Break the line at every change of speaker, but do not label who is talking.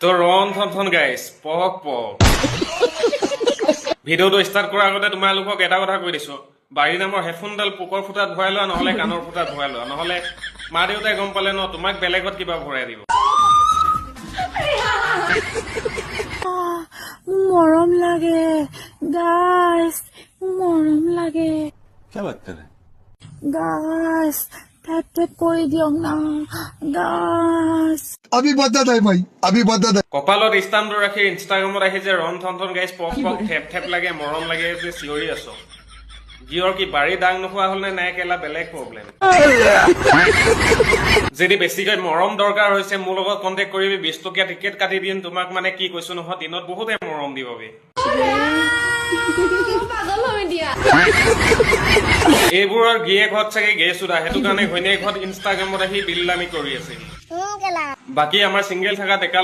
তো ৰন থন গাইছ পক পক ভিডিঅ'টো ষ্টাৰ্ট কৰাৰ আগতে তোমালোকক এটা কথা কৈ দিছো বাৰী নামৰ হেডফোনডাল পোকৰ ফুটাত ভৰাই লোৱা নহলে কাণৰ ফুটাত ভৰাই লোৱা নহলে মা দেউতাই গম পালে ন তোমাক বেলেগত কিবা ভৰাই দিব
মৰম লাগে গাইস মৰম লাগে
क्या बात कर रहे हैं
গাইস ট্যাপ ট্যাপ করে দিও না গাইস
अभी बदत है भाई अभी बदत है
কপালত ষ্টাম্পটো ৰাখি ইনষ্টাগ্ৰামত আহি যে ৰন থন গাইছ পক পক থেপ থেপ লাগে মৰম লাগে যে চিঞৰি আছো জিঅ'ৰ কি বাৰী দাং নোখোৱা হ'ল নে নাই কেলা বেলেগ প্ৰব্লেম যদি বেছিকৈ মৰম দৰকাৰ হৈছে মোৰ লগত কণ্টেক্ট কৰিবি 20 টকীয়া টিকেট কাটি দিম তোমাক মানে কি কৈছো নহয় দিনত বহুতে মৰম দিববি এইবোৰৰ গিয়েকহঁত চাগে গে চোদা সেইটো কাৰণে ঘৈণীয়েকহঁত ইনষ্টাগ্ৰামত আহি বিল্লামি কৰি আছে বাকী আমাৰ চিংগেল থকা ডেকা